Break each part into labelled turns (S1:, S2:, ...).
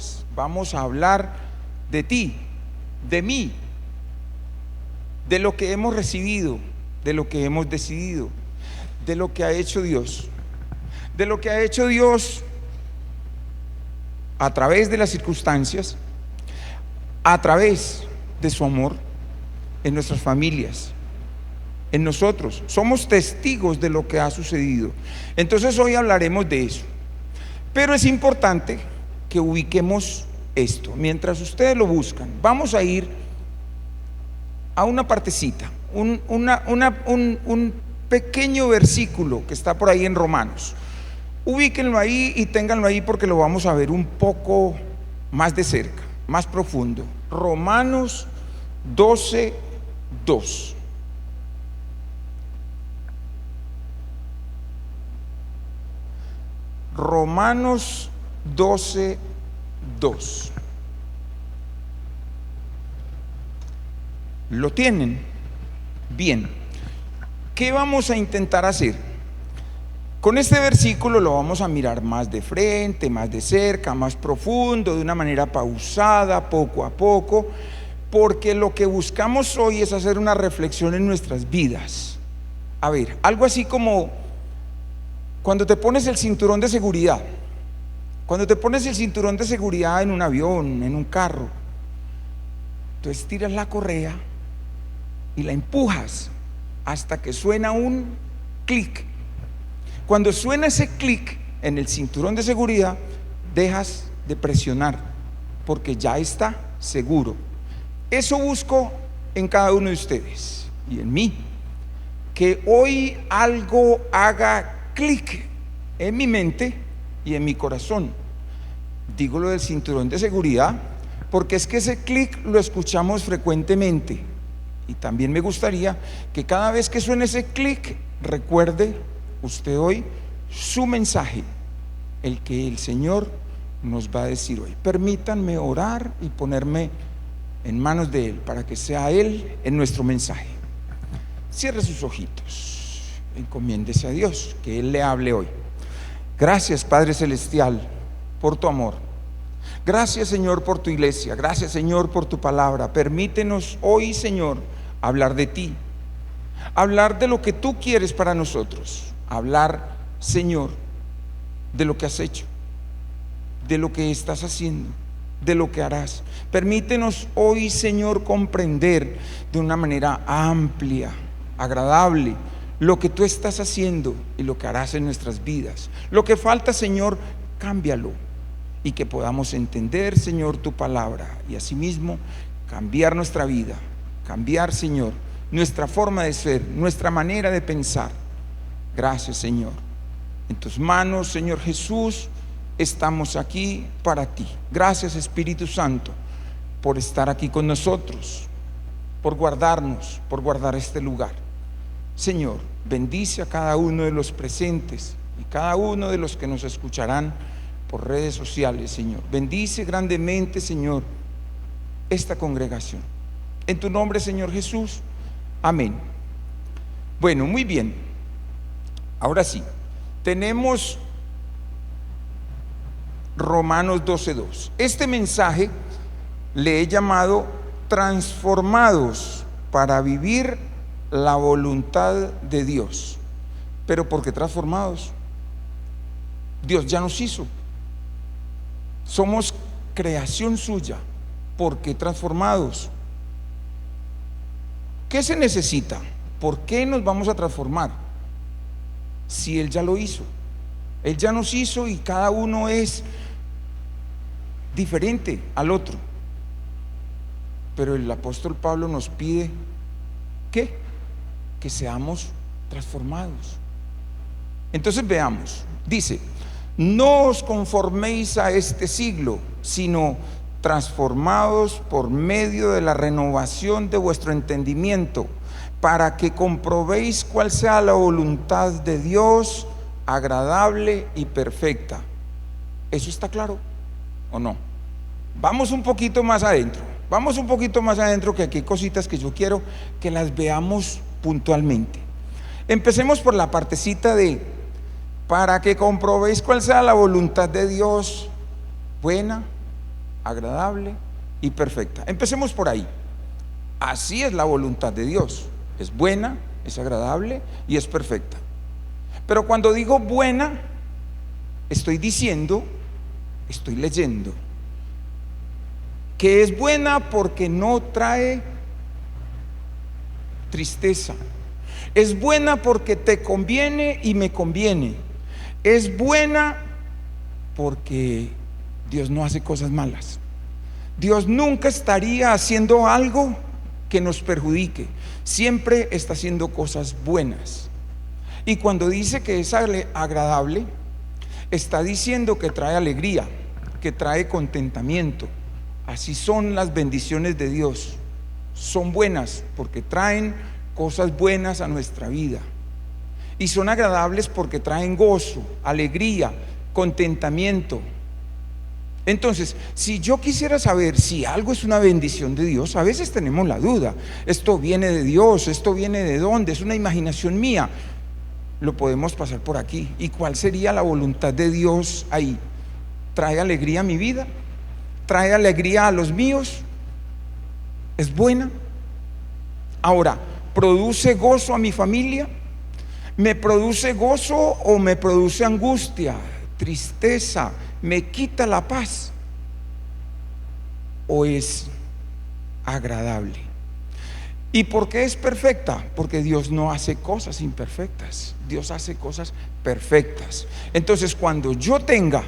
S1: cosas. Vamos a hablar de ti, de mí, de lo que hemos recibido, de lo que hemos decidido, de lo que ha hecho Dios, de lo que ha hecho Dios a través de las circunstancias, a través de su amor en nuestras familias, en nosotros. Somos testigos de lo que ha sucedido. Entonces hoy hablaremos de eso. Pero es importante que ubiquemos esto. Mientras ustedes lo buscan, vamos a ir a una partecita, un pequeño versículo que está por ahí en Romanos. Ubíquenlo ahí y ténganlo ahí porque lo vamos a ver un poco más de cerca, más profundo. Romanos 12:2. Romanos 12:2. ¿Lo tienen? Bien. ¿Qué vamos a intentar hacer? Con este versículo lo vamos a mirar más de frente, más de cerca, más profundo, de una manera pausada, poco a poco, porque lo que buscamos hoy es hacer una reflexión en nuestras vidas. A ver, algo así como cuando te pones el cinturón de seguridad. Cuando te pones el cinturón de seguridad en un avión, en un carro, tú estiras la correa y la empujas hasta que suena un clic. Cuando suena ese clic en el cinturón de seguridad, dejas de presionar porque ya está seguro. Eso busco en cada uno de ustedes y en mí, que hoy algo haga clic en mi mente y en mi corazón. Digo lo del cinturón de seguridad porque es que ese clic lo escuchamos frecuentemente, y también me gustaría que cada vez que suene ese clic recuerde usted hoy su mensaje, el que el Señor nos va a decir hoy. Permítanme orar y ponerme en manos de Él para que sea Él en nuestro mensaje. Cierre sus ojitos, encomiéndese a Dios, que Él le hable hoy. Gracias, Padre Celestial, por tu amor. Gracias, Señor, por tu iglesia. Gracias, Señor, por tu palabra. Permítenos hoy, Señor, hablar de ti, hablar de lo que tú quieres para nosotros. Hablar, Señor, de lo que has hecho, de lo que estás haciendo, de lo que harás. Permítenos hoy, Señor, comprender de una manera amplia, agradable, lo que tú estás haciendo y lo que harás en nuestras vidas. Lo que falta, Señor, cámbialo, y que podamos entender, Señor, tu palabra y asimismo cambiar nuestra vida, cambiar, Señor, nuestra forma de ser, nuestra manera de pensar. Gracias, Señor. En tus manos, Señor Jesús, estamos aquí para ti. Gracias, Espíritu Santo, por estar aquí con nosotros, por guardarnos, por guardar este lugar. Señor, bendice a cada uno de los presentes y cada uno de los que nos escucharán por redes sociales, Señor. Bendice grandemente, Señor, esta congregación. En tu nombre, Señor Jesús. Amén. Bueno, muy bien. Ahora sí, tenemos Romanos 12:2. Este mensaje le he llamado transformados para vivir la voluntad de Dios. ¿Pero por qué transformados? Dios ya nos hizo. Somos creación suya. ¿Por qué transformados? ¿Qué se necesita? ¿Por qué nos vamos a transformar? Si Él ya lo hizo. Él ya nos hizo y cada uno es diferente al otro. Pero el apóstol Pablo nos pide ¿qué? Que seamos transformados. Entonces veamos, dice: no os conforméis a este siglo, sino transformados por medio de la renovación de vuestro entendimiento, para que comprobéis cuál sea la voluntad de Dios, agradable y perfecta. ¿Eso está claro o no? Vamos un poquito más adentro. Vamos un poquito más adentro, que aquí hay cositas que yo quiero que las veamos puntualmente. Empecemos por la partecita de para que comprobéis cuál sea la voluntad de Dios, buena, agradable y perfecta. Empecemos por ahí. Así es la voluntad de Dios. Es buena, es agradable y es perfecta. Pero cuando digo buena, estoy leyendo que es buena porque no trae tristeza. Es buena porque te conviene y me conviene. Es buena porque Dios no hace cosas malas. Dios nunca estaría haciendo algo que nos perjudique. Siempre está haciendo cosas buenas. Y cuando dice que es agradable, está diciendo que trae alegría, que trae contentamiento. Así son las bendiciones de Dios. Son buenas porque traen cosas buenas a nuestra vida. Y son agradables porque traen gozo, alegría, contentamiento. Entonces, si yo quisiera saber si algo es una bendición de Dios, a veces tenemos la duda. Esto viene de Dios, esto viene de dónde, es una imaginación mía. Lo podemos pasar por aquí. ¿Y cuál sería la voluntad de Dios ahí? ¿Trae alegría a mi vida? ¿Trae alegría a los míos? ¿Es buena? Ahora, ¿produce gozo a mi familia? ¿Me produce gozo o me produce angustia, tristeza? ¿Me quita la paz? ¿O es agradable? ¿Y por qué es perfecta? Porque Dios no hace cosas imperfectas. Dios hace cosas perfectas. Entonces, cuando yo tenga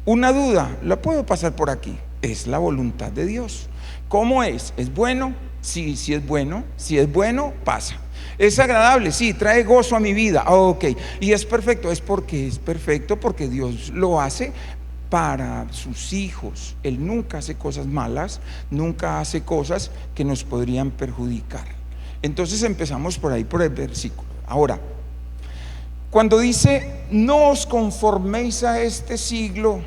S1: una duda, la puedo pasar por aquí. Es la voluntad de Dios. ¿Cómo es? ¿Es bueno? Sí, sí es bueno. Si es bueno, pasa. ¿Es agradable? Sí, trae gozo a mi vida. Ok. ¿Y es perfecto? Es perfecto porque Dios lo hace para sus hijos. Él nunca hace cosas malas, nunca hace cosas que nos podrían perjudicar. Entonces empezamos por ahí, por el versículo. Ahora, cuando dice no os conforméis a este siglo,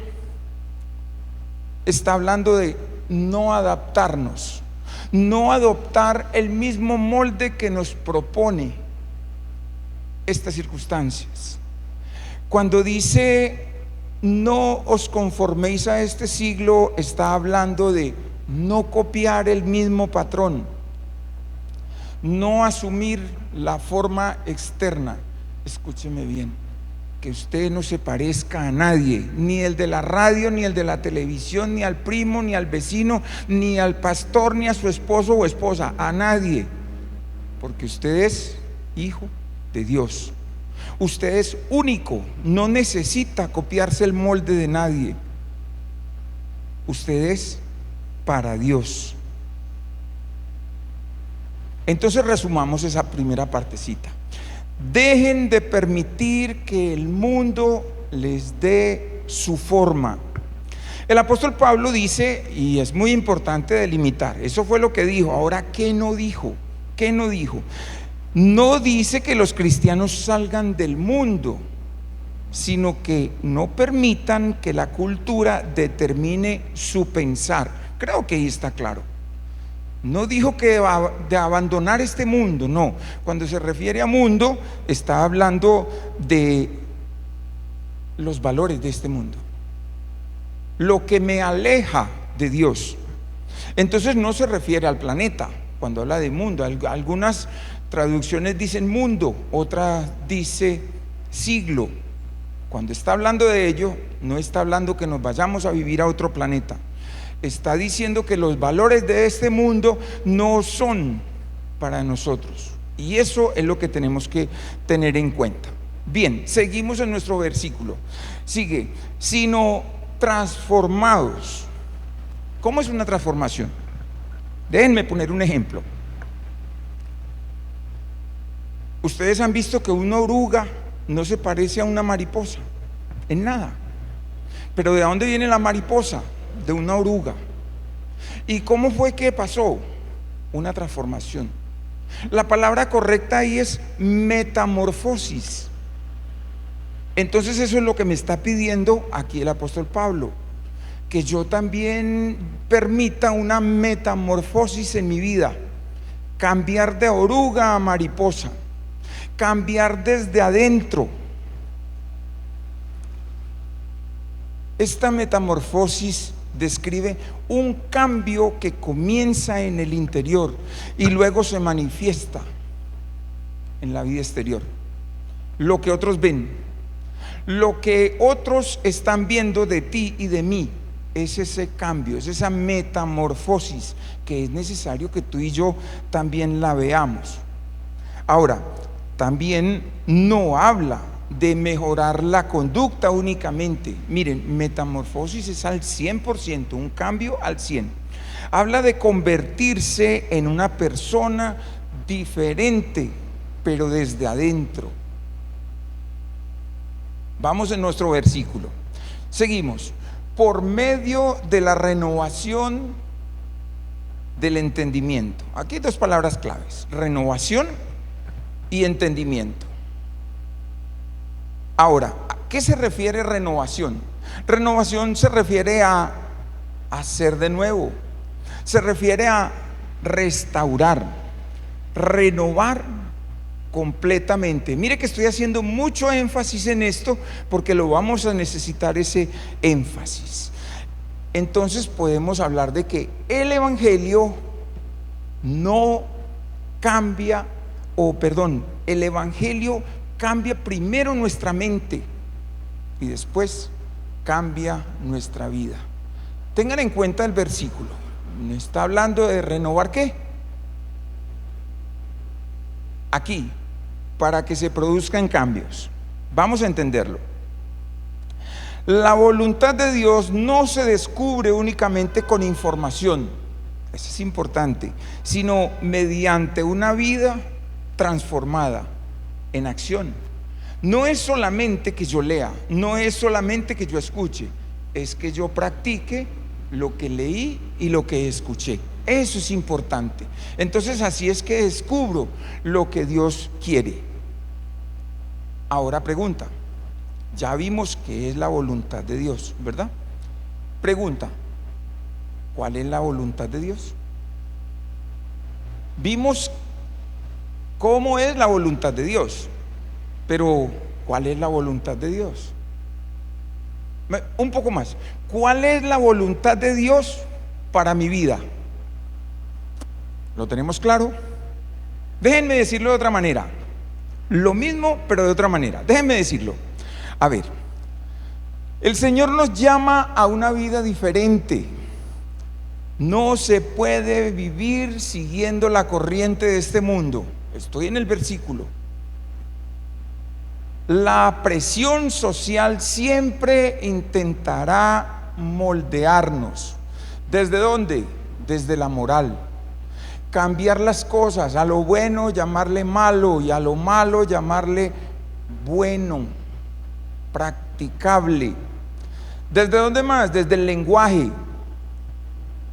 S1: está hablando de no adaptarnos, no adoptar el mismo molde que nos propone estas circunstancias. Cuando dice no os conforméis a este siglo, está hablando de no copiar el mismo patrón, no asumir la forma externa. Escúcheme bien, que usted no se parezca a nadie, ni el de la radio, ni el de la televisión, ni al primo, ni al vecino, ni al pastor, ni a su esposo o esposa, a nadie, porque usted es hijo de Dios. Usted es único, no necesita copiarse el molde de nadie. Usted es para Dios. Entonces resumamos esa primera partecita. Dejen de permitir que el mundo les dé su forma. El apóstol Pablo dice, y es muy importante delimitar, eso fue lo que dijo. Ahora, ¿qué no dijo? ¿Qué no dijo? No dice que los cristianos salgan del mundo, sino que no permitan que la cultura determine su pensar. Creo que ahí está claro. No dijo que de abandonar este mundo, no. Cuando se refiere a mundo, está hablando de los valores de este mundo, lo que me aleja de Dios. Entonces no se refiere al planeta cuando habla de mundo. Algunas traducciones dicen mundo, otra dice siglo. Cuando está hablando de ello, no está hablando que nos vayamos a vivir a otro planeta. Está diciendo que los valores de este mundo no son para nosotros. Y eso es lo que tenemos que tener en cuenta. Bien, seguimos en nuestro versículo. Sigue, sino transformados. ¿Cómo es una transformación? Déjenme poner un ejemplo. Ustedes han visto que una oruga no se parece a una mariposa en nada. Pero ¿de dónde viene la mariposa? De una oruga. ¿Y cómo fue que pasó? Una transformación. La palabra correcta ahí es metamorfosis. Entonces eso es lo que me está pidiendo aquí el apóstol Pablo, que yo también permita una metamorfosis en mi vida, cambiar de oruga a mariposa, cambiar desde adentro. Esta metamorfosis describe un cambio que comienza en el interior y luego se manifiesta en la vida exterior. Lo que otros ven, lo que otros están viendo de ti y de mí, es ese cambio, es esa metamorfosis que es necesario que tú y yo también la veamos. Ahora, también no habla de mejorar la conducta únicamente. Miren, metamorfosis es al 100%, un cambio al 100%. Habla de convertirse en una persona diferente, pero desde adentro. Vamos en nuestro versículo. Seguimos. Por medio de la renovación del entendimiento. Aquí hay dos palabras claves: renovación y entendimiento. Ahora, ¿a qué se refiere renovación? Renovación se refiere a hacer de nuevo, se refiere a restaurar, renovar completamente. Mire que estoy haciendo mucho énfasis en esto porque lo vamos a necesitar, ese énfasis. Entonces podemos hablar de que el evangelio no cambia, el evangelio cambia primero nuestra mente y después cambia nuestra vida. Tengan en cuenta el versículo. Está hablando de renovar ¿qué? Aquí, para que se produzcan cambios. Vamos a entenderlo. La voluntad de Dios no se descubre únicamente con información, eso es importante, sino mediante una vida transformada en acción. No es solamente que yo lea, no es solamente que yo escuche, es que yo practique lo que leí y lo que escuché. Eso es importante. Entonces así es que descubro lo que Dios quiere. Ahora pregunta, ya vimos qué es la voluntad de Dios, ¿verdad? Pregunta, ¿cuál es la voluntad de Dios? Vimos cómo es la voluntad de Dios, pero ¿cuál es la voluntad de Dios? Un poco más, ¿cuál es la voluntad de Dios para mi vida? ¿Lo tenemos claro? Déjenme decirlo de otra manera. Lo mismo, pero de otra manera. Déjenme decirlo. A ver, el Señor nos llama a una vida diferente. No se puede vivir siguiendo la corriente de este mundo. Estoy en el versículo. La presión social siempre intentará moldearnos. ¿Desde dónde? Desde la moral. Cambiar las cosas, a lo bueno llamarle malo y a lo malo llamarle bueno, practicable. ¿Desde dónde más? Desde el lenguaje.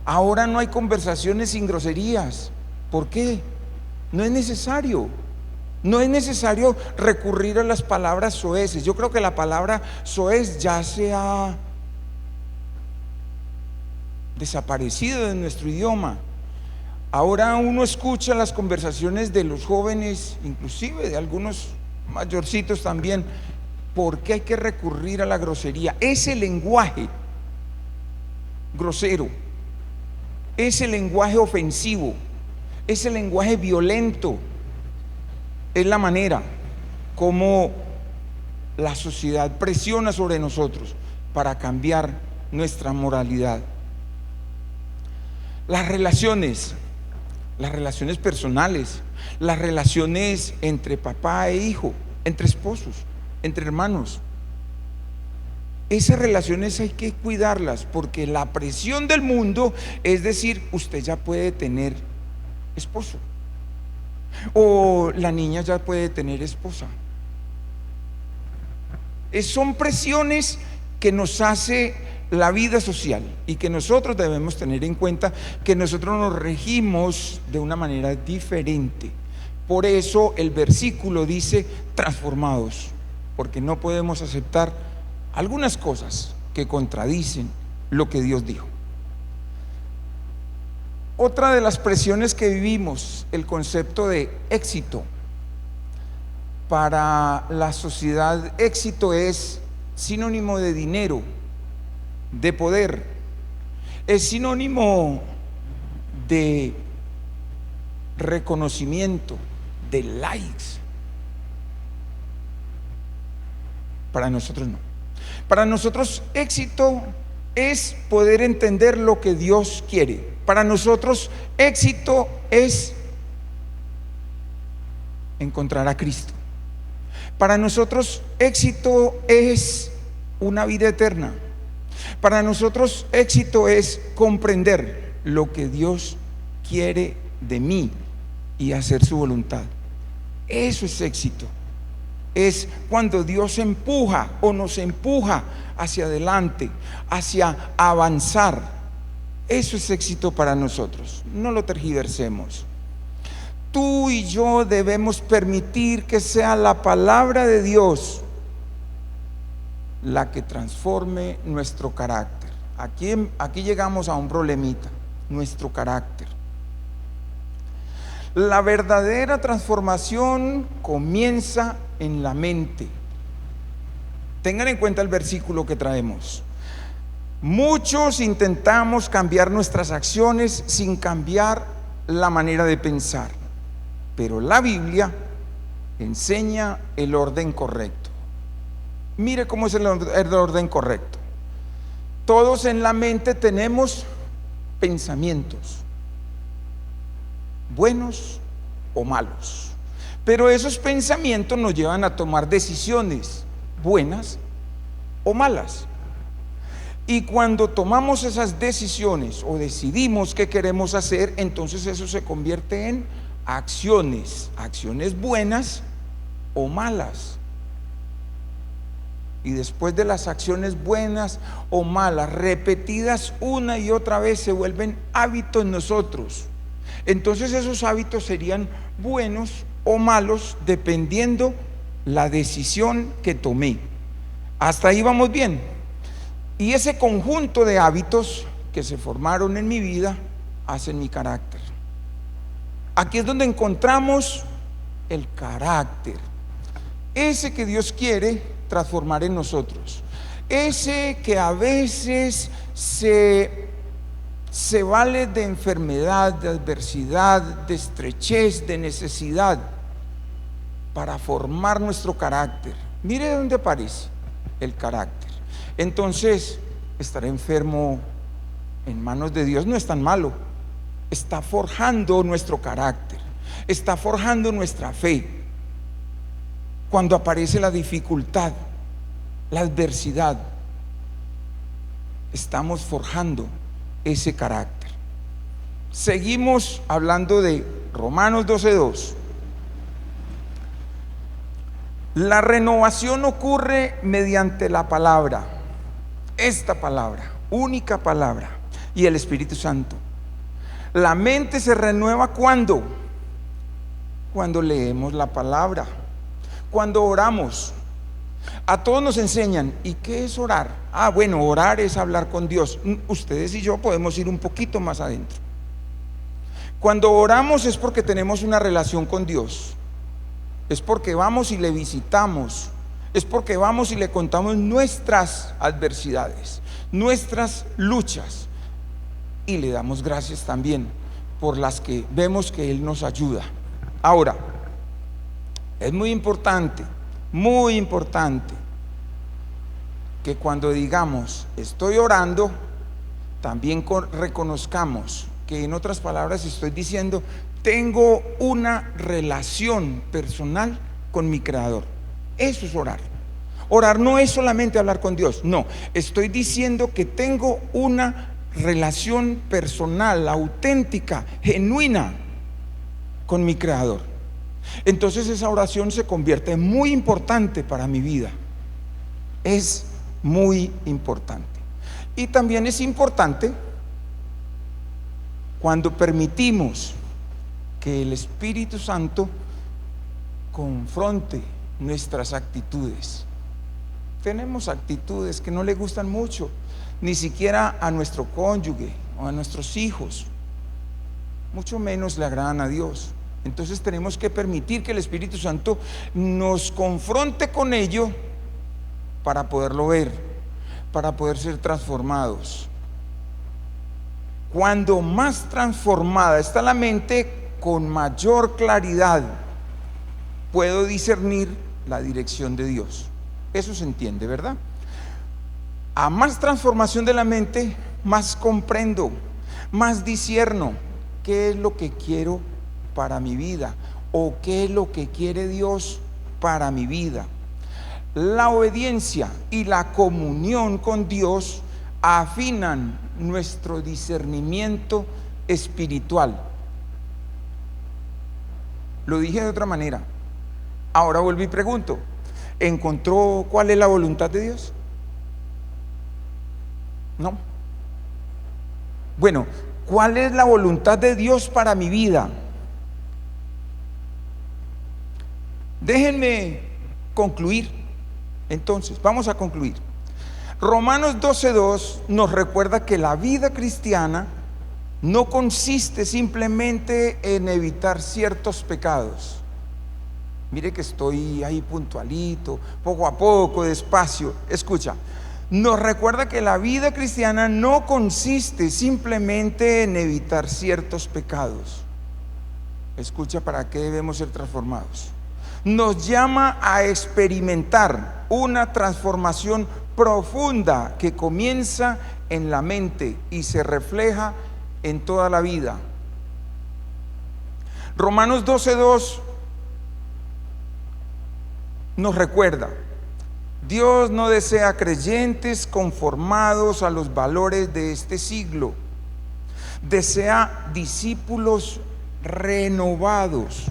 S1: Ahora no hay conversaciones sin groserías. ¿Por qué? No es necesario. No es necesario recurrir a las palabras soeces. Yo creo que la palabra soez ya se ha desaparecido de nuestro idioma. Ahora uno escucha las conversaciones de los jóvenes, inclusive de algunos mayorcitos también. ¿Por qué hay que recurrir a la grosería? Ese lenguaje grosero, ese lenguaje ofensivo, ese lenguaje violento, es la manera como la sociedad presiona sobre nosotros para cambiar nuestra moralidad. Las relaciones personales, las relaciones entre papá e hijo, entre esposos, entre hermanos. Esas relaciones hay que cuidarlas porque la presión del mundo es decir, usted ya puede tener esposo o la niña ya puede tener esposa. Son presiones que nos hace la vida social y que nosotros debemos tener en cuenta que nosotros nos regimos de una manera diferente. Por eso el versículo dice transformados, porque no podemos aceptar algunas cosas que contradicen lo que Dios dijo. Otra de las presiones que vivimos, el concepto de éxito. Para la sociedad, éxito es sinónimo de dinero, de poder, es sinónimo de reconocimiento, de likes. Para nosotros no. Para nosotros éxito es poder entender lo que Dios quiere. Para nosotros éxito es encontrar a Cristo. Para nosotros éxito es una vida eterna. Para nosotros éxito es comprender lo que Dios quiere de mí y hacer su voluntad. Eso es éxito. Es cuando Dios empuja o nos empuja hacia adelante, hacia avanzar. Eso es éxito para nosotros. No lo tergiversemos. Tú y yo debemos permitir que sea la palabra de Dios la que transforme nuestro carácter. Aquí llegamos a un problemita: nuestro carácter. La verdadera transformación comienza en la mente. Tengan en cuenta el versículo que traemos. Muchos intentamos cambiar nuestras acciones sin cambiar la manera de pensar, pero la Biblia enseña el orden correcto. Mire cómo es el orden correcto. Todos en la mente tenemos pensamientos, buenos o malos, pero esos pensamientos nos llevan a tomar decisiones buenas o malas. Y cuando tomamos esas decisiones o decidimos qué queremos hacer, entonces eso se convierte en acciones buenas o malas. Y después de las acciones buenas o malas, repetidas una y otra vez, se vuelven hábitos en nosotros. Entonces esos hábitos serían buenos o malos dependiendo la decisión que tomé. Hasta ahí vamos bien. Y ese conjunto de hábitos que se formaron en mi vida hacen mi carácter. Aquí es donde encontramos el carácter, ese que Dios quiere transformar en nosotros, ese que a veces se vale de enfermedad, de adversidad, de estrechez, de necesidad para formar nuestro carácter. Mire dónde aparece el carácter. Entonces, estar enfermo en manos de Dios no es tan malo. Está forjando nuestro carácter, está forjando nuestra fe. Cuando aparece la dificultad, la adversidad, estamos forjando ese carácter. Seguimos hablando de Romanos 12:2. La renovación ocurre mediante la palabra, esta palabra, única palabra, y el Espíritu Santo. La mente se renueva cuando leemos la palabra, cuando oramos. A todos nos enseñan, ¿y qué es orar? Bueno, orar es hablar con Dios. Ustedes y yo podemos ir un poquito más adentro. Cuando oramos es porque tenemos una relación con Dios, es porque vamos y le visitamos, es porque vamos y le contamos nuestras adversidades, nuestras luchas, y le damos gracias también por las que vemos que Él nos ayuda. Ahora, es muy importante que cuando digamos estoy orando, también reconozcamos que, en otras palabras, estoy diciendo tengo una relación personal con mi Creador. Eso es orar. Orar no es solamente hablar con Dios, no, estoy diciendo que tengo una relación personal, auténtica, genuina con mi Creador. Entonces esa oración se convierte en muy importante para mi vida. Es muy importante. Y también es importante cuando permitimos que el Espíritu Santo confronte nuestras actitudes. Tenemos actitudes que no le gustan mucho, ni siquiera a nuestro cónyuge o a nuestros hijos, mucho menos le agradan a Dios. Entonces tenemos que permitir que el Espíritu Santo nos confronte con ello para poderlo ver, para poder ser transformados. Cuando más transformada está la mente, con mayor claridad puedo discernir la dirección de Dios. Eso se entiende, ¿verdad? A más transformación de la mente, más comprendo, más discierno qué es lo que quiero para mi vida o qué es lo que quiere Dios para mi vida. La obediencia y la comunión con Dios afinan nuestro discernimiento espiritual. Lo dije de otra manera. Ahora vuelvo y pregunto, ¿encontró cuál es la voluntad de Dios? No. Bueno, ¿cuál es la voluntad de Dios para mi vida? Déjenme concluir. Entonces, vamos a concluir. Romanos 12:2 nos recuerda que la vida cristiana no consiste simplemente en evitar ciertos pecados. Mire que estoy ahí puntualito, poco a poco, despacio. Escucha, nos recuerda que la vida cristiana no consiste simplemente en evitar ciertos pecados. Escucha, ¿para qué debemos ser transformados? Nos llama a experimentar una transformación profunda que comienza en la mente y se refleja en toda la vida. Romanos 12:2 nos recuerda: Dios no desea creyentes conformados a los valores de este siglo, desea discípulos renovados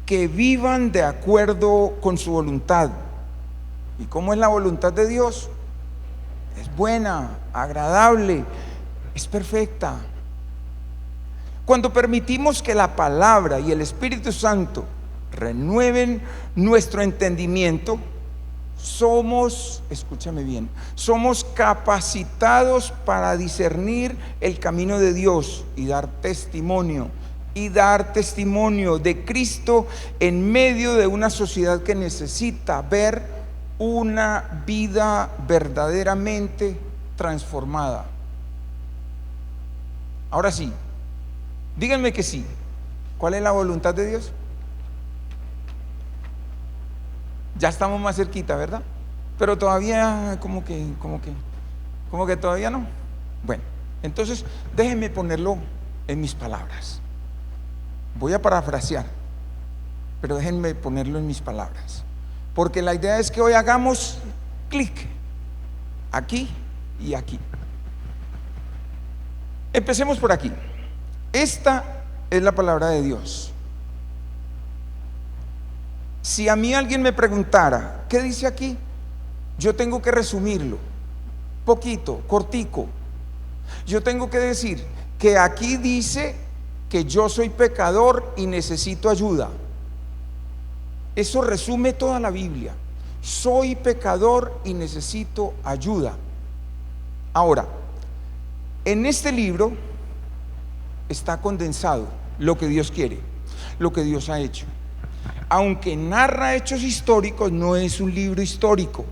S1: que vivan de acuerdo con su voluntad. ¿Y cómo es la voluntad de Dios? Es buena, agradable, es perfecta. Cuando permitimos que la palabra y el Espíritu Santo renueven nuestro entendimiento, somos, escúchame bien, somos capacitados para discernir el camino de Dios y dar testimonio de Cristo en medio de una sociedad que necesita ver una vida verdaderamente transformada. Ahora sí, díganme que sí. ¿Cuál es la voluntad de Dios? Ya estamos más cerquita, ¿verdad? Pero todavía como que todavía no. Bueno, entonces déjenme ponerlo en mis palabras. Voy a parafrasear, pero déjenme ponerlo en mis palabras, porque la idea es que hoy hagamos clic aquí y aquí. Empecemos por aquí. Esta es la palabra de Dios. Si a mí alguien me preguntara, ¿qué dice aquí?, yo tengo que resumirlo, poquito, cortico. Yo tengo que decir que aquí dice que yo soy pecador y necesito ayuda. Eso resume toda la Biblia. Soy pecador y necesito ayuda. Ahora, en este libro está condensado lo que Dios quiere, lo que Dios ha hecho. Aunque narra hechos históricos, no es un libro histórico.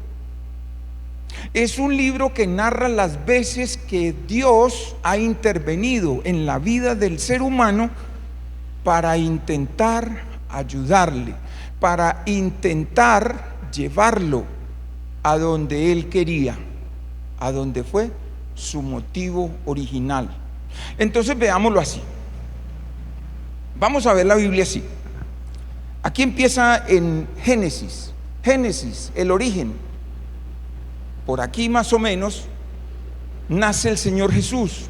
S1: Es un libro que narra las veces que Dios ha intervenido en la vida del ser humano para intentar ayudarle, para intentar llevarlo a donde Él quería, a donde fue su motivo original. Entonces veámoslo así. Vamos a ver la Biblia así. Aquí empieza en Génesis, el origen. Por aquí más o menos nace el Señor Jesús.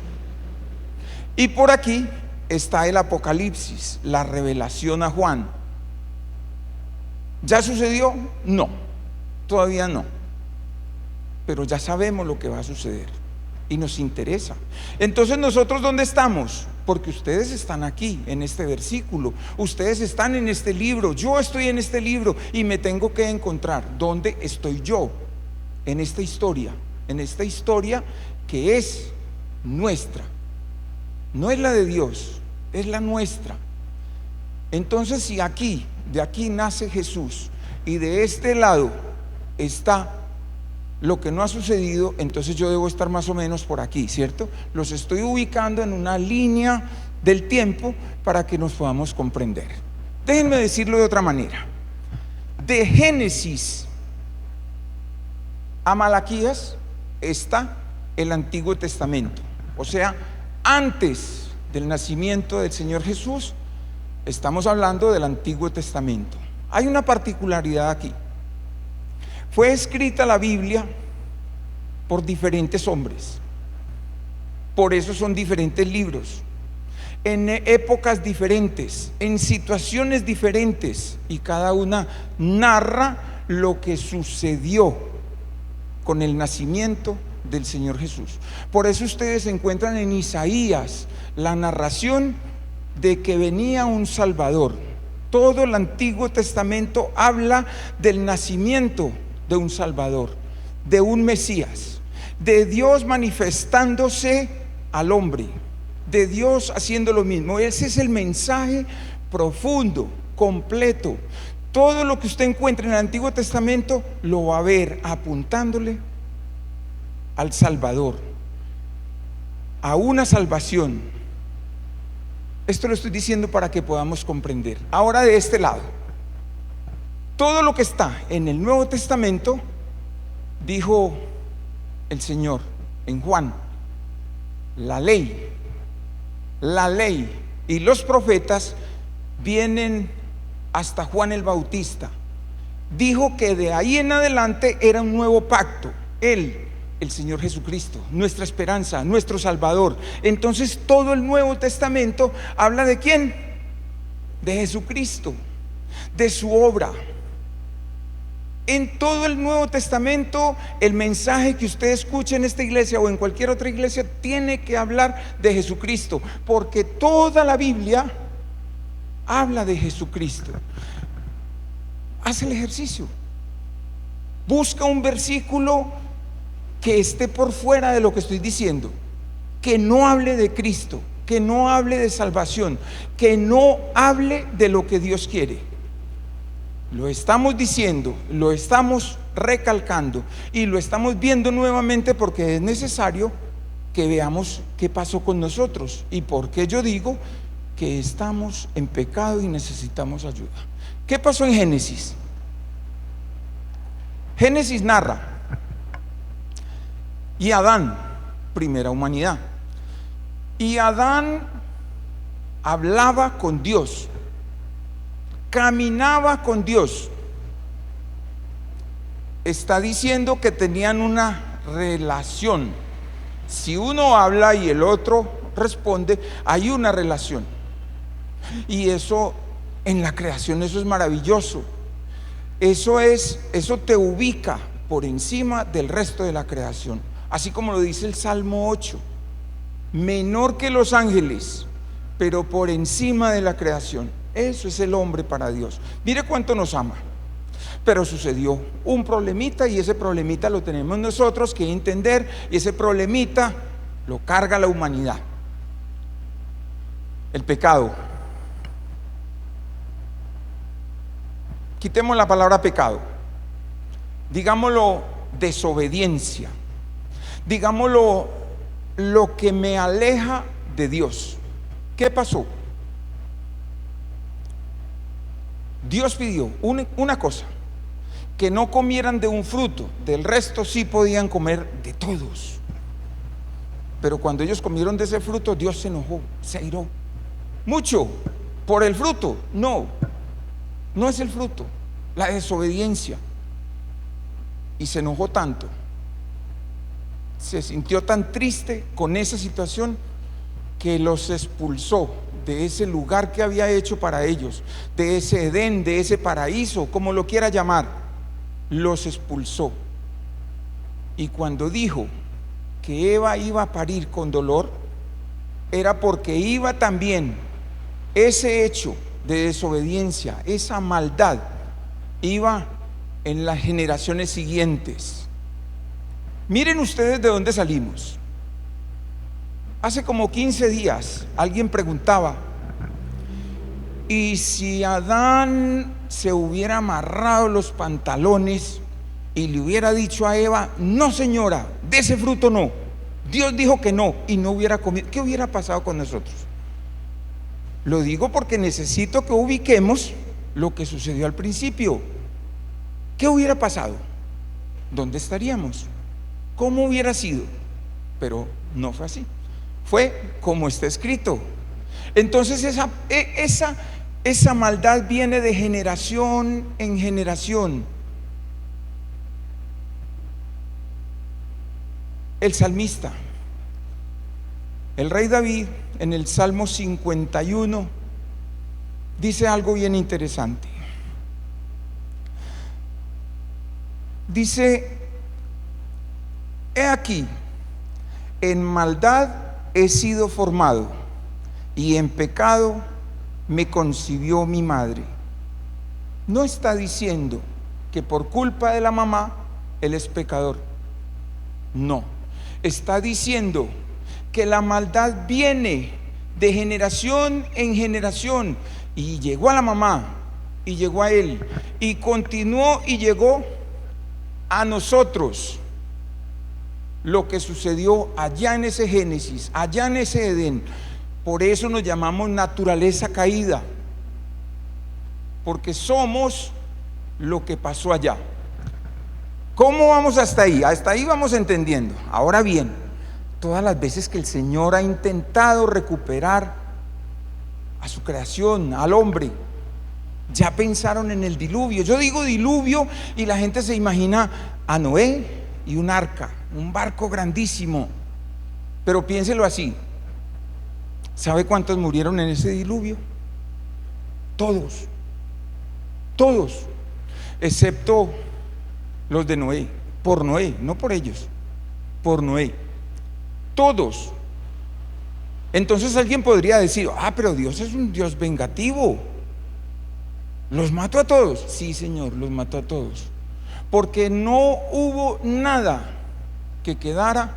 S1: Y por aquí está el Apocalipsis, la revelación a Juan. ¿Ya sucedió? No, todavía no. Pero ya sabemos lo que va a suceder y nos interesa. Entonces, ¿nosotros dónde estamos? Porque ustedes están aquí en este versículo, ustedes están en este libro, yo estoy en este libro y me tengo que encontrar dónde estoy yo en esta historia que es nuestra. No es la de Dios, es la nuestra. Entonces, si de aquí nace Jesús y de este lado está lo que no ha sucedido, entonces yo debo estar más o menos por aquí, ¿cierto? Los estoy ubicando en una línea del tiempo para que nos podamos comprender. Déjenme decirlo de otra manera. De Génesis a Malaquías está el Antiguo Testamento. O sea, antes del nacimiento del Señor Jesús, estamos hablando del Antiguo Testamento. Hay una particularidad aquí. Fue escrita la Biblia por diferentes hombres. Por eso son diferentes libros, en épocas diferentes, en situaciones diferentes, y cada una narra lo que sucedió con el nacimiento del Señor Jesús. Por eso ustedes encuentran en Isaías la narración de que venía un Salvador. Todo el Antiguo Testamento habla del nacimiento de un Salvador, de un Mesías, de Dios manifestándose al hombre, de Dios haciendo lo mismo. Ese es el mensaje profundo, completo. Todo lo que usted encuentra en el Antiguo Testamento lo va a ver apuntándole al Salvador, a una salvación. Esto lo estoy diciendo para que podamos comprender. Ahora, de este lado, todo lo que está en el Nuevo Testamento, dijo el Señor en Juan, la ley y los profetas vienen hasta Juan el Bautista. Dijo que de ahí en adelante era un nuevo pacto. Él, el Señor Jesucristo, nuestra esperanza, nuestro Salvador. Entonces todo el Nuevo Testamento habla ¿de quién? De Jesucristo, de su obra. En todo el Nuevo Testamento, el mensaje que usted escuche en esta iglesia o en cualquier otra iglesia tiene que hablar de Jesucristo, porque toda la Biblia habla de Jesucristo. Haz el ejercicio. Busca un versículo que esté por fuera de lo que estoy diciendo, que no hable de Cristo, que no hable de salvación, que no hable de lo que Dios quiere. Lo estamos diciendo, lo estamos recalcando y lo estamos viendo nuevamente porque es necesario que veamos qué pasó con nosotros y por qué yo digo que estamos en pecado y necesitamos ayuda. ¿Qué pasó en Génesis? Génesis narra: y Adán, primera humanidad, y Adán hablaba con Dios, caminaba con Dios. Está diciendo que tenían una relación. Si uno habla y el otro responde, hay una relación. Y eso en la creación, eso es maravilloso. Eso te ubica por encima del resto de la creación. Así como lo dice el Salmo 8, menor que los ángeles, pero por encima de la creación. Eso es el hombre para Dios. Mire cuánto nos ama. Pero sucedió un problemita y ese problemita lo tenemos nosotros que entender, y ese problemita lo carga la humanidad. El pecado. Quitemos la palabra pecado. Digámoslo desobediencia. Digámoslo lo que me aleja de Dios. ¿Qué pasó? Dios pidió una cosa: que no comieran de un fruto, del resto sí podían comer de todos. Pero cuando ellos comieron de ese fruto, Dios se enojó, se airó mucho por el fruto. No es el fruto, la desobediencia. Y se enojó tanto, se sintió tan triste con esa situación, que los expulsó de ese lugar que había hecho para ellos, de ese Edén, de ese paraíso, como lo quiera llamar. Los expulsó. Y cuando dijo que Eva iba a parir con dolor, era porque iba también ese hecho de desobediencia, esa maldad, iba en las generaciones siguientes. Miren ustedes de dónde salimos. Hace como 15 días alguien preguntaba: ¿y si Adán se hubiera amarrado los pantalones y le hubiera dicho a Eva: no señora, de ese fruto no, Dios dijo que no, y no hubiera comido, ¿qué hubiera pasado con nosotros? Lo digo porque necesito que ubiquemos lo que sucedió al principio. ¿Qué hubiera pasado? ¿Dónde estaríamos? ¿Cómo hubiera sido? Pero no fue así, fue como está escrito. Entonces esa maldad viene de generación en generación. El salmista, el rey David, en el Salmo 51, dice algo bien interesante. Dice: he aquí, en maldad he sido formado, y en pecado me concibió mi madre. No está diciendo que por culpa de la mamá él es pecador. No, está diciendo que la maldad viene de generación en generación, y llegó a la mamá, y llegó a él, y continuó y llegó a nosotros. Lo que sucedió allá en ese Génesis, allá en ese Edén. Por eso nos llamamos naturaleza caída, porque somos lo que pasó allá. ¿Cómo vamos hasta ahí? Hasta ahí vamos entendiendo. Ahora bien, todas las veces que el Señor ha intentado recuperar a su creación, al hombre, ya pensaron en el diluvio. Yo digo diluvio y la gente se imagina a Noé y un arca, un barco grandísimo. Pero piénselo así: ¿sabe cuántos murieron en ese diluvio? Todos, excepto los de Noé, por Noé, no por ellos, por Noé, todos. Entonces alguien podría decir: pero Dios es un Dios vengativo, ¿los mató a todos? Sí, Señor, los mató a todos, porque no hubo nada que quedara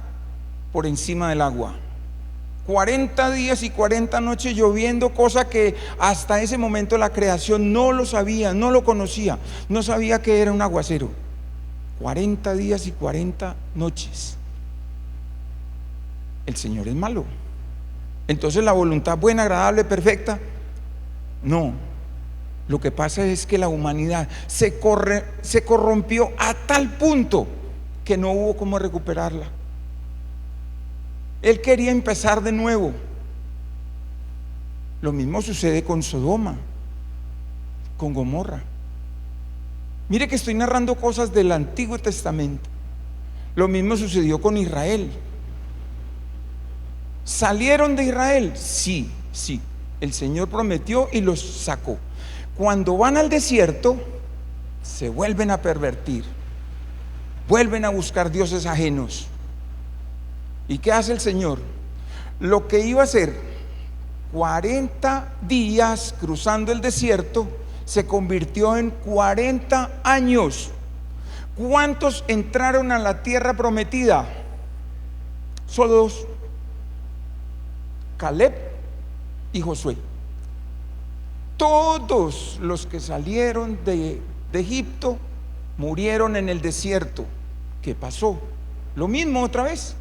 S1: por encima del agua. 40 días y 40 noches lloviendo, cosa que hasta ese momento la creación no lo sabía, no lo conocía, no sabía que era un aguacero. 40 días y 40 noches. El Señor es malo. Entonces la voluntad buena, agradable, perfecta, no. Lo que pasa es que la humanidad se corrompió a tal punto que no hubo cómo recuperarla. Él quería empezar de nuevo. Lo mismo sucede con Sodoma, con Gomorra. Mire que estoy narrando cosas del Antiguo Testamento. Lo mismo sucedió con Israel. ¿Salieron de Israel? Sí. El Señor prometió y los sacó. Cuando van al desierto, se vuelven a pervertir, vuelven a buscar dioses ajenos. ¿Y qué hace el Señor? Lo que iba a hacer 40 días cruzando el desierto se convirtió en 40 años. ¿Cuántos entraron a la tierra prometida? Solo 2: Caleb y Josué. Todos los que salieron de Egipto murieron en el desierto. ¿Qué pasó? Lo mismo otra vez.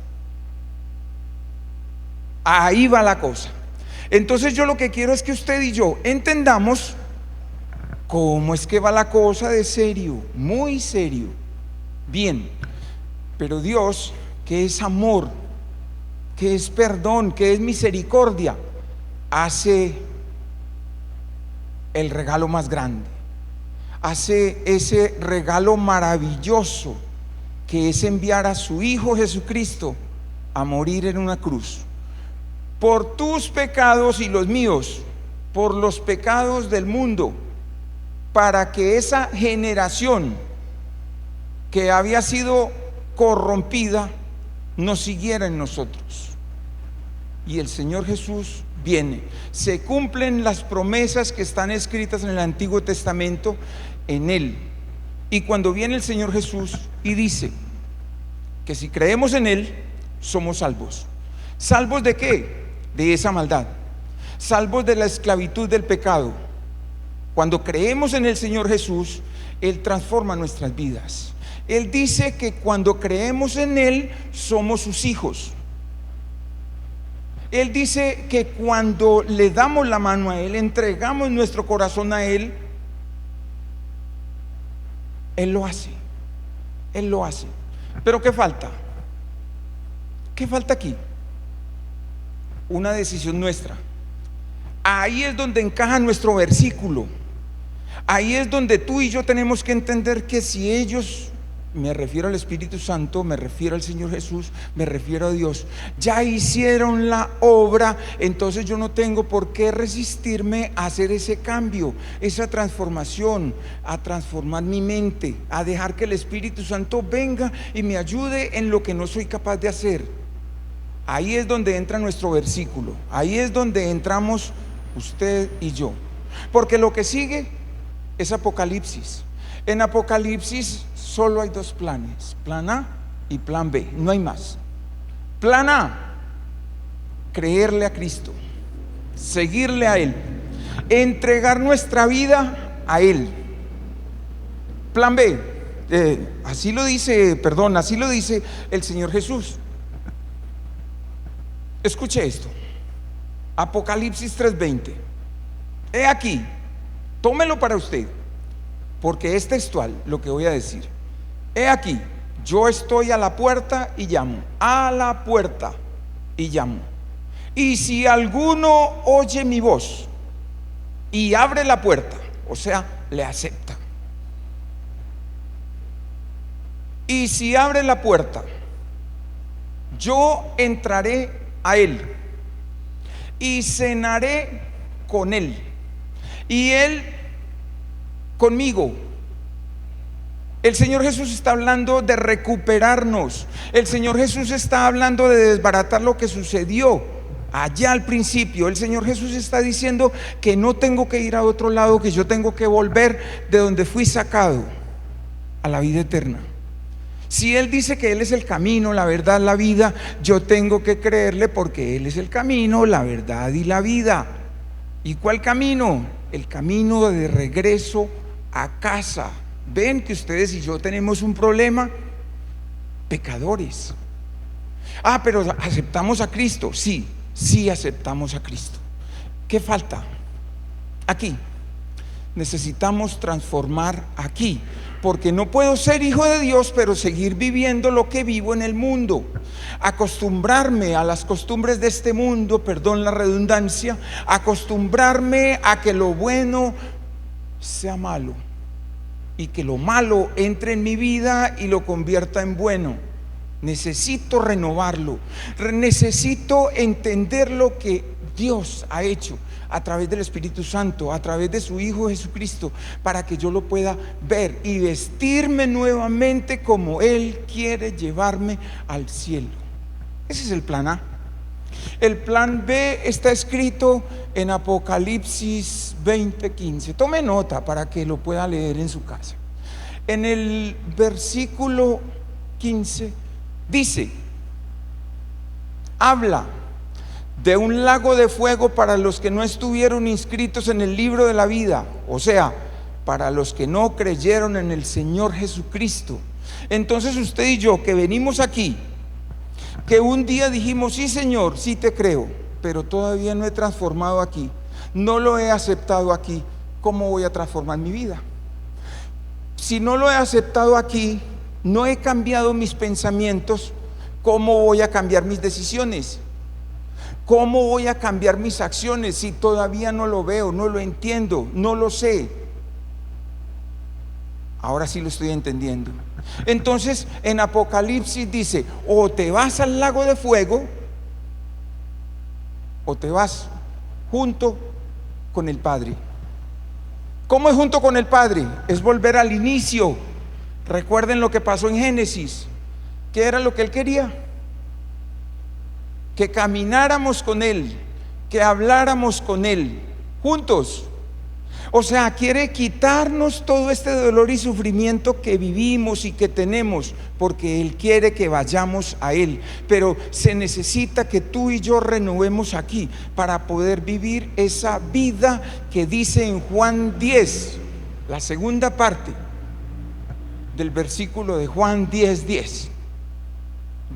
S1: Ahí va la cosa. Entonces yo lo que quiero es que usted y yo entendamos cómo es que va la cosa de serio, muy serio. Bien, pero Dios, que es amor, que es perdón, que es misericordia, hace el regalo más grande, hace ese regalo maravilloso que es enviar a su Hijo Jesucristo a morir en una cruz por tus pecados y los míos, por los pecados del mundo, para que esa generación que había sido corrompida no siguiera en nosotros. Y el Señor Jesús viene, se cumplen las promesas que están escritas en el Antiguo Testamento en Él. Y cuando viene el Señor Jesús y dice que si creemos en Él, somos salvos. ¿Salvos de qué? De esa maldad. Salvos de la esclavitud del pecado. Cuando creemos en el Señor Jesús, Él transforma nuestras vidas. Él dice que cuando creemos en Él, somos sus hijos. Él dice que cuando le damos la mano a Él, entregamos nuestro corazón a Él, Él lo hace. Él lo hace. Pero ¿qué falta? ¿Qué falta aquí? Una decisión nuestra. Ahí es donde encaja nuestro versículo. Ahí es donde tú y yo tenemos que entender que si ellos, me refiero al Espíritu Santo, me refiero al Señor Jesús, me refiero a Dios, ya hicieron la obra, entonces yo no tengo por qué resistirme a hacer ese cambio, esa transformación, a transformar mi mente, a dejar que el Espíritu Santo venga y me ayude en lo que no soy capaz de hacer. Ahí es donde entra nuestro versículo, ahí es donde entramos usted y yo, porque lo que sigue es Apocalipsis. En Apocalipsis solo hay dos planes, plan A y plan B, no hay más. Plan A, creerle a Cristo, seguirle a Él, entregar nuestra vida a Él. Plan B, así lo dice el Señor Jesús. Escuche esto, Apocalipsis 3:20. He aquí, tómelo para usted, porque es textual lo que voy a decir. He aquí, yo estoy a la puerta y llamo, a la puerta y llamo. Y si alguno oye mi voz y abre la puerta, o sea, le acepta. Y si abre la puerta, yo entraré a él y cenaré con él y él conmigo. El Señor Jesús está hablando de recuperarnos. El Señor Jesús está hablando de desbaratar lo que sucedió allá al principio. El Señor Jesús está diciendo que no tengo que ir a otro lado, que yo tengo que volver de donde fui sacado a la vida eterna. Si Él dice que Él es el camino, la verdad, la vida, yo tengo que creerle porque Él es el camino, la verdad y la vida. ¿Y cuál camino? El camino de regreso a casa. Ven que ustedes y yo tenemos un problema, pecadores. Pero aceptamos a Cristo. Sí aceptamos a Cristo. ¿Qué falta? Aquí. Necesitamos transformar aquí, porque no puedo ser hijo de Dios pero seguir viviendo lo que vivo en el mundo, acostumbrarme a las costumbres de este mundo, perdón la redundancia, acostumbrarme a que lo bueno sea malo y que lo malo entre en mi vida y lo convierta en bueno. Necesito renovarlo, necesito entender lo que Dios ha hecho a través del Espíritu Santo, a través de su Hijo Jesucristo, para que yo lo pueda ver y vestirme nuevamente como Él quiere llevarme al cielo. Ese es el plan A. El plan B está escrito en Apocalipsis 20:15. Tome nota para que lo pueda leer en su casa. En el versículo 15 dice, habla de un lago de fuego para los que no estuvieron inscritos en el libro de la vida, o sea, para los que no creyeron en el Señor Jesucristo. Entonces usted y yo que venimos aquí, que un día dijimos, sí Señor, sí te creo, pero todavía no he transformado aquí, no lo he aceptado aquí, ¿cómo voy a transformar mi vida? Si no lo he aceptado aquí, no he cambiado mis pensamientos, ¿cómo voy a cambiar mis decisiones? ¿Cómo voy a cambiar mis acciones si todavía no lo veo, no lo entiendo, no lo sé? Ahora sí lo estoy entendiendo. Entonces en Apocalipsis dice, o te vas al lago de fuego o te vas junto con el Padre. ¿Cómo es junto con el Padre? Es volver al inicio. Recuerden lo que pasó en Génesis. ¿Qué era lo que Él quería? Que camináramos con Él, que habláramos con Él, juntos. O sea, quiere quitarnos todo este dolor y sufrimiento que vivimos y que tenemos, porque Él quiere que vayamos a Él. Pero se necesita que tú y yo renovemos aquí para poder vivir esa vida que dice en Juan 10, la segunda parte. del versículo de Juan 10:10.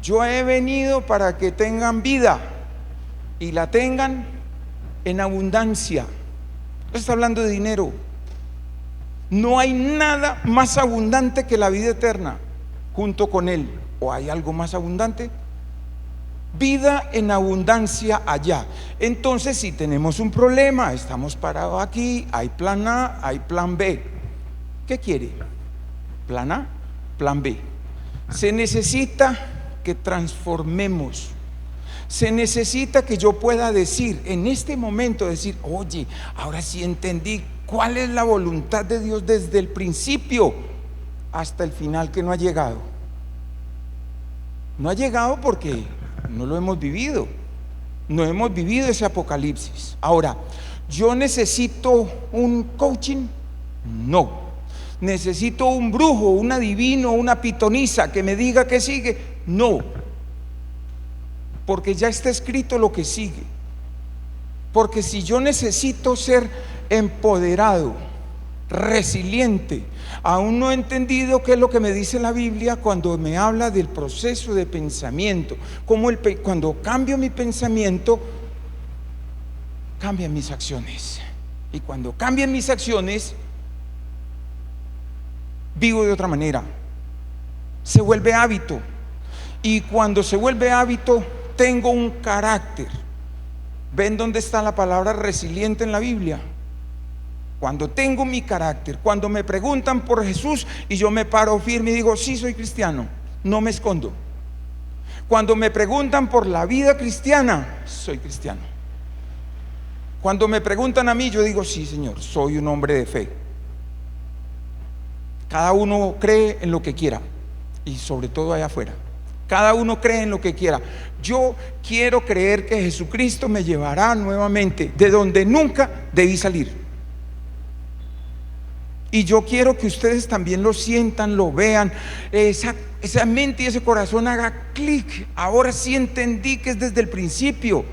S1: Yo he venido para que tengan vida y la tengan en abundancia. No está hablando de dinero. No hay nada más abundante que la vida eterna junto con Él. ¿O hay algo más abundante? Vida en abundancia allá. Entonces, si tenemos un problema, estamos parados aquí, hay plan A, hay plan B. ¿Qué quiere? Plan A, plan B. Se necesita que transformemos. Se necesita que yo pueda decir, en este momento decir, oye, ahora sí entendí cuál es la voluntad de Dios desde el principio hasta el final, que no ha llegado. No ha llegado porque no lo hemos vivido. No hemos vivido ese apocalipsis. Ahora, ¿yo necesito un coaching? No. ¿Necesito un brujo, un adivino, una pitonisa que me diga qué sigue? No. Porque ya está escrito lo que sigue. Porque si yo necesito ser empoderado, resiliente, aún no he entendido qué es lo que me dice la Biblia cuando me habla del proceso de pensamiento, como cuando cambio mi pensamiento, cambian mis acciones, y cuando cambian mis acciones, vivo de otra manera, se vuelve hábito, y cuando se vuelve hábito, tengo un carácter. ¿Ven dónde está la palabra resiliente en la Biblia? Cuando tengo mi carácter, cuando me preguntan por Jesús y yo me paro firme y digo, sí, soy cristiano, no me escondo. Cuando me preguntan por la vida cristiana, soy cristiano. Cuando me preguntan a mí, yo digo, sí, Señor, soy un hombre de fe. Cada uno cree en lo que quiera, y sobre todo allá afuera. Cada uno cree en lo que quiera. Yo quiero creer que Jesucristo me llevará nuevamente de donde nunca debí salir. Y yo quiero que ustedes también lo sientan, lo vean, esa mente y ese corazón haga clic. Ahora sí entendí que es desde el principio.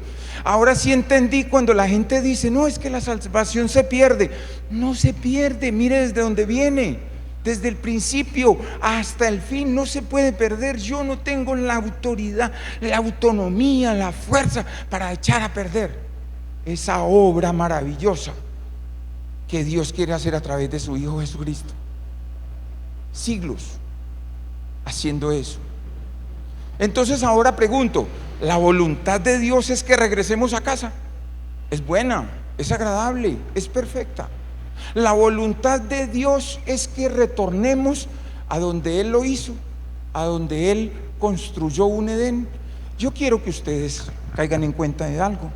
S1: Ahora sí entendí cuando la gente dice, no, es que la salvación se pierde. No se pierde, mire desde dónde viene. Desde el principio hasta el fin no se puede perder. Yo no tengo la autoridad, la autonomía, la fuerza para echar a perder esa obra maravillosa que Dios quiere hacer a través de su Hijo Jesucristo. Siglos haciendo eso. Entonces ahora pregunto, ¿la voluntad de Dios es que regresemos a casa? Es buena, es agradable, es perfecta. La voluntad de Dios es que retornemos a donde Él lo hizo, a donde Él construyó un Edén. Yo quiero que ustedes caigan en cuenta de algo.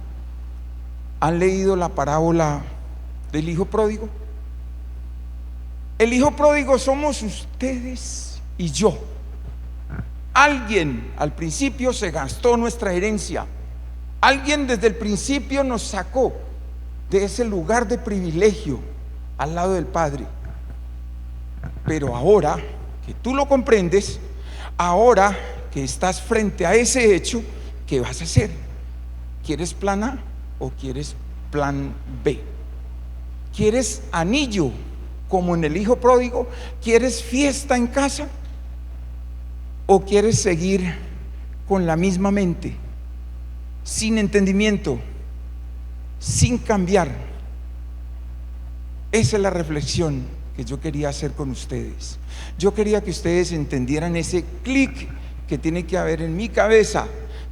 S1: ¿Han leído la parábola del hijo pródigo? El hijo pródigo somos ustedes y yo. Alguien al principio se gastó nuestra herencia. Alguien desde el principio nos sacó de ese lugar de privilegio al lado del Padre. Pero ahora que tú lo comprendes, ahora que estás frente a ese hecho, ¿qué vas a hacer? ¿Quieres plan A o quieres plan B? ¿Quieres anillo como en el hijo pródigo? ¿Quieres fiesta en casa? ¿O quieres seguir con la misma mente, sin entendimiento, sin cambiar? Esa es la reflexión que yo quería hacer con ustedes. Yo quería que ustedes entendieran ese clic que tiene que haber en mi cabeza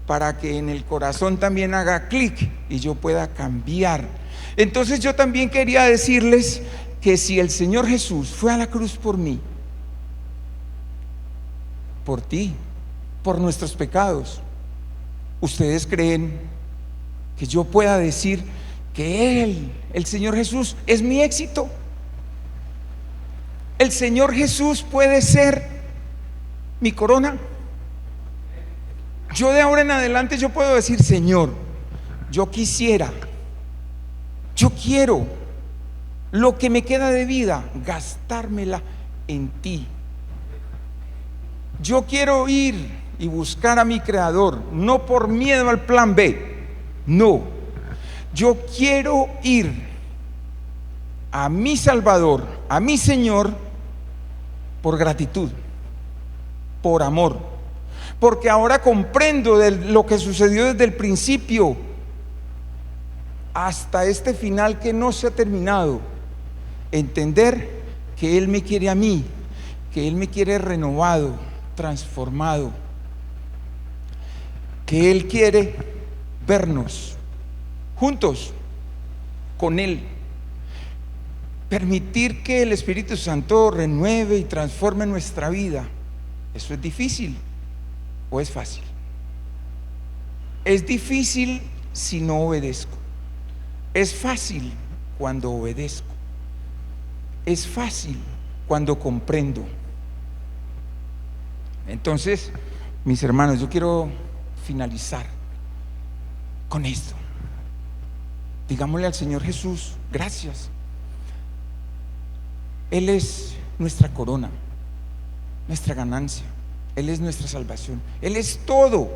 S1: para que en el corazón también haga clic y yo pueda cambiar. Entonces yo también quería decirles que si el Señor Jesús fue a la cruz por mí, por ti, por nuestros pecados, ¿ustedes creen que yo pueda decir que Él, el Señor Jesús, es mi éxito? ¿El Señor Jesús puede ser mi corona? Yo de ahora en adelante yo puedo decir, Señor, yo quiero lo que me queda de vida, gastármela en ti. Yo quiero ir y buscar a mi Creador, no por miedo al plan B, no. Yo quiero ir a mi Salvador, a mi Señor, por gratitud, por amor, porque ahora comprendo de lo que sucedió desde el principio hasta este final que no se ha terminado. Entender que Él me quiere a mí, que Él me quiere renovado, transformado, que Él quiere vernos juntos con Él. Permitir que el Espíritu Santo renueve y transforme nuestra vida. ¿Eso es difícil o es fácil? Es difícil si no obedezco. Es fácil cuando obedezco. Es fácil cuando comprendo. Entonces, mis hermanos, yo quiero finalizar con esto. Digámosle al Señor Jesús, gracias. Él es nuestra corona, nuestra ganancia. Él es nuestra salvación. Él es todo.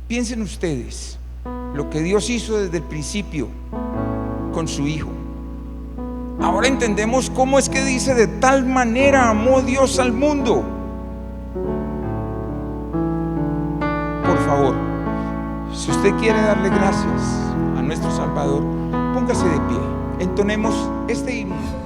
S1: Piensen ustedes lo que Dios hizo desde el principio con su Hijo. Ahora entendemos cómo es que dice: de tal manera amó Dios al mundo. Por favor, si usted quiere darle gracias a nuestro Salvador, póngase de pie. Entonemos este himno.